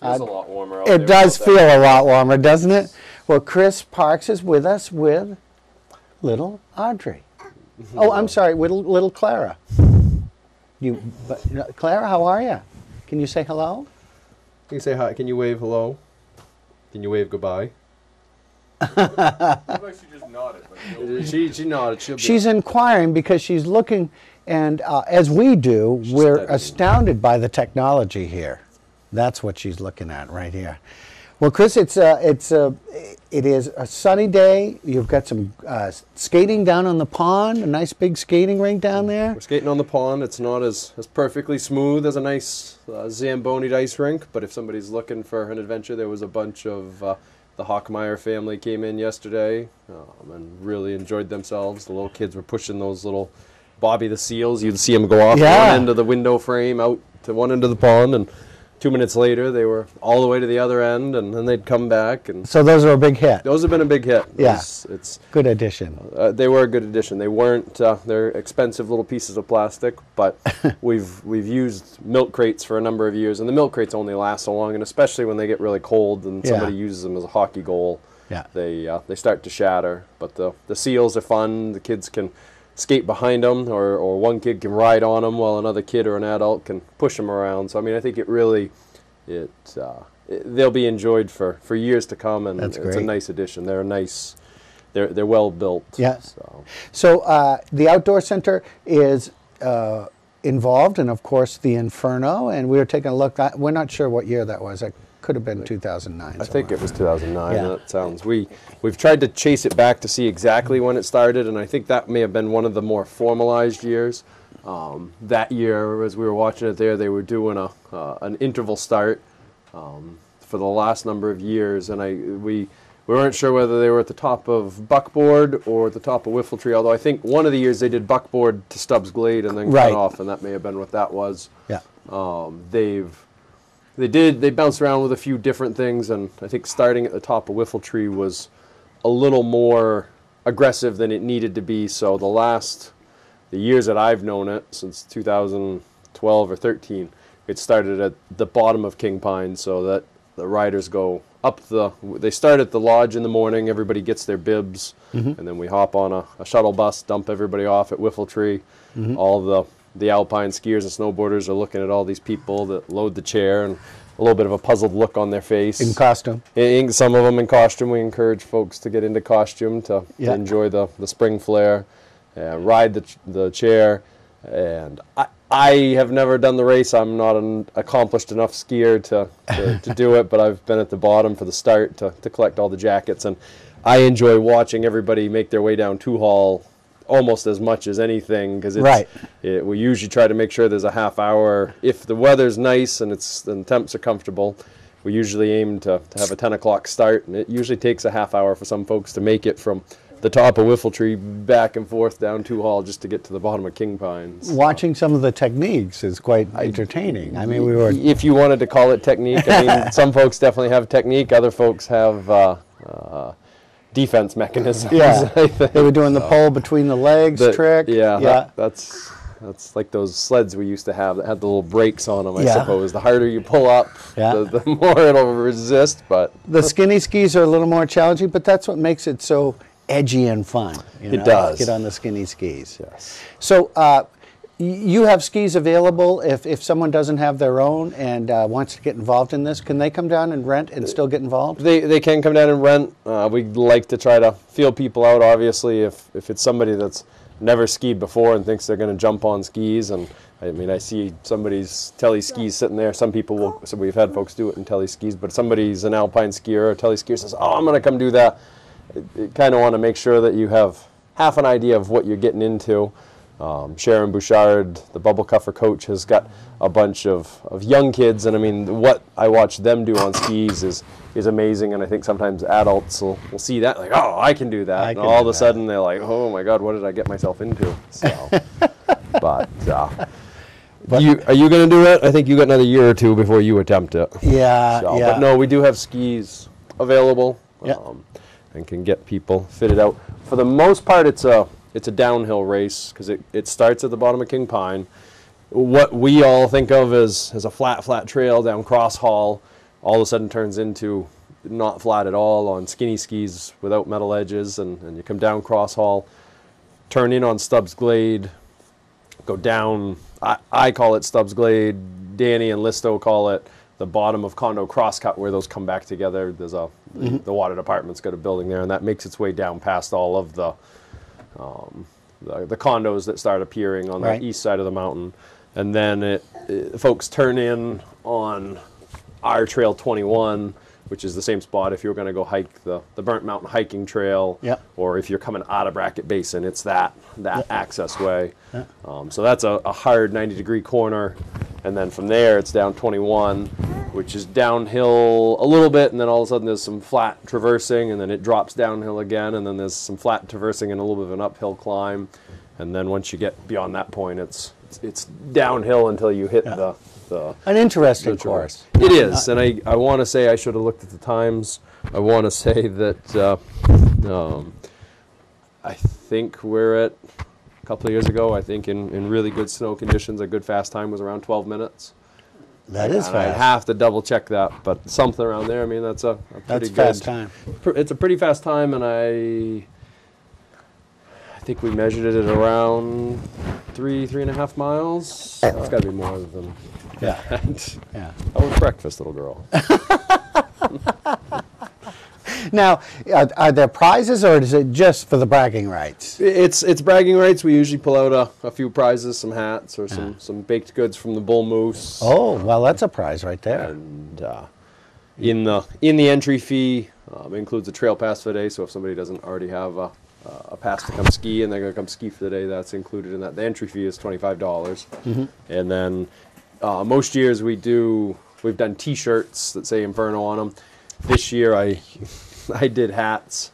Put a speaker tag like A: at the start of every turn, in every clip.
A: Feels a lot warmer out
B: It
A: there
B: does
A: without
B: feel
A: that.
B: a lot warmer, doesn't it? Well, Chris Parks is with us with little Audrey. Oh, I'm sorry, with little Clara. Clara, how are you? Can you say hello?
A: Can you say hi? Can you wave hello? Can you wave goodbye?
C: Looks like she just nodded.
A: She nodded.
B: She's inquiring because she's looking, and as we do, we're
A: studying.
B: astounded by the technology here. That's what she's looking at right here. Well, Chris, it is a sunny day. You've got some skating down on the pond, a nice big skating rink down there.
A: We're skating on the pond. It's not as perfectly smooth as a nice Zamboni ice rink, but if somebody's looking for an adventure, there was a bunch of the Hockmeyer family came in yesterday and really enjoyed themselves. The little kids were pushing those little Bobby the Seals. You'd see them go off one end of the window frame out to one end of the pond, and 2 minutes later, they were all the way to the other end, and then they'd come back. And
B: so those are a big hit.
A: Those have been a big hit.
B: Yeah,
A: it's
B: good addition.
A: They were a good addition. They weren't. They're expensive little pieces of plastic, but we've used milk crates for a number of years, and the milk crates only last so long, and especially when they get really cold and somebody uses them as a hockey goal, they start to shatter. But the seals are fun. The kids can skate behind them, or one kid can ride on them while another kid or an adult can push them around. So I mean, I think they'll be enjoyed for years to come, and it's a nice addition. They're nice. They're well built.
B: Yes. So the outdoor center is involved, and of course the Inferno. And we were taking a look. We're not sure what year that was. It could have been 2009.
A: I think it was 2009. Yeah. That sounds. We've tried to chase it back to see exactly when it started, and I think that may have been one of the more formalized years. That year, as we were watching it there, they were doing an interval start for the last number of years, and we weren't sure whether they were at the top of buckboard or at the top of whiffletree, although I think one of the years they did buckboard to Stubbs Glade and then cut off, and that may have been what that was.
B: Yeah.
A: They bounced around with a few different things, and I think starting at the top of whiffletree was a little more aggressive than it needed to be. So the years that I've known it, since 2012 or 13, it started at the bottom of King Pine, so that the riders go up they start at the lodge in the morning, everybody gets their bibs, and then we hop on a shuttle bus, dump everybody off at Whiffletree. All the alpine skiers and snowboarders are looking at all these people that load the chair, and a little bit of a puzzled look on their face.
B: In costume.
A: Some of them in costume. We encourage folks to get into costume to enjoy the spring flare, ride the chair. And I have never done the race. I'm not an accomplished enough skier to do it, but I've been at the bottom for the start to collect all the jackets. And I enjoy watching everybody make their way down Two Hall almost as much as anything, because we usually try to make sure there's a half hour. If the weather's nice and the temps are comfortable, we usually aim to have a 10 o'clock start, and it usually takes a half hour for some folks to make it from the top of Whiffletree back and forth down Two Hall just to get to the bottom of King Pines.
B: Watching some of the techniques is quite entertaining. I mean,
A: if you wanted to call it technique, I mean, some folks definitely have technique, other folks have defense mechanisms.
B: Yeah, they were doing the pole between the legs trick.
A: Yeah. That's like those sleds we used to have that had the little brakes on them, I suppose. The harder you pull up, the more it'll resist. But
B: the skinny skis are a little more challenging, but that's what makes it so edgy and fun.
A: It does.
B: Get on the skinny skis.
A: Yes.
B: So you have skis available if someone doesn't have their own and wants to get involved in this. Can they come down and rent and still get involved?
A: They can come down and rent. We'd like to try to feel people out, obviously, if it's somebody that's never skied before and thinks they're going to jump on skis. And I mean, I see somebody's tele skis sitting there. Some people will, so we've had folks do it in tele skis, but somebody's an alpine skier or a tele skier says, oh, I'm going to come do that. You kind of want to make sure that you have half an idea of what you're getting into. Sharon Bouchard, the bubble cuffer coach, has got a bunch of young kids, and I mean, what I watch them do on skis is amazing, and I think sometimes adults will see that, like, oh, I can do that, and all of a sudden they're like, oh my God, what did I get myself into? So, but are you going to do it? I think you got another year or two before you attempt it.
B: Yeah, yeah.
A: But no, we do have skis available, and can get people fitted out. For the most part, it's a downhill race because it starts at the bottom of King Pine. What we all think of as a flat trail down Cross Hall all of a sudden turns into not flat at all on skinny skis without metal edges, and you come down Cross Hall, turn in on Stubbs Glade, go down, I call it Stubbs Glade, Danny and Listo call it the bottom of Condo Crosscut, where those come back together. There's the water department's got a building there, and that makes its way down past all of the condos that start appearing on the east side of the mountain. And then folks turn in on our Trail 21, which is the same spot if you're going to go hike the Burnt Mountain hiking trail, or if you're coming out of Brackett Basin, it's that access way. So that's a hard 90-degree corner, and then from there it's down 21, which is downhill a little bit, and then all of a sudden there's some flat traversing, and then it drops downhill again, and then there's some flat traversing and a little bit of an uphill climb, and then once you get beyond that point, it's downhill until you hit
B: an interesting course.
A: It is, and I want to say, I should have looked at the times. I want to say that I think we're at, a couple of years ago, I think in really good snow conditions, a good fast time was around 12 minutes.
B: That is fast.
A: I'd have to double check that, but something around there. I mean, that's a pretty good
B: fast time.
A: It's a pretty fast time, and I think we measured it at around 3.5 miles. It's got to be more than that.
B: Yeah.
A: How was breakfast, little girl?
B: Now, are there prizes, or is it just for the bragging rights?
A: It's bragging rights. We usually pull out a few prizes, some hats or some baked goods from the Bull Moose.
B: Oh, well, that's a prize right there.
A: And in the entry fee, it includes a trail pass for the day. So if somebody doesn't already have a pass to come ski and they're going to come ski for the day, that's included in that. The entry fee is $25, and then most years we've done T-shirts that say Inferno on them. This year I did hats,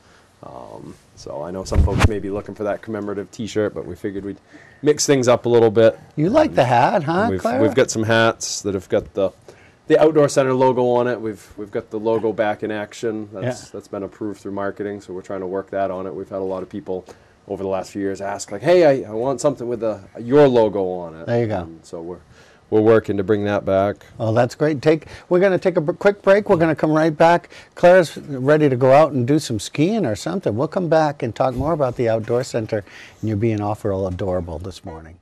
A: so I know some folks may be looking for that commemorative T-shirt, but we figured we'd mix things up a little bit.
B: You like the hat, huh, Clara?
A: We've got some hats that have got the Outdoor Center logo on it. We've got the logo back in action. That's been approved through marketing, so we're trying to work that on it. We've had a lot of people over the last few years ask, like, hey, I want something with your logo on it.
B: There you go.
A: And so we're working to bring that back.
B: Oh, that's great. We're going to take a quick break. We're going to come right back. Claire's ready to go out and do some skiing or something. We'll come back and talk more about the Outdoor Center, and you're being awful adorable this morning.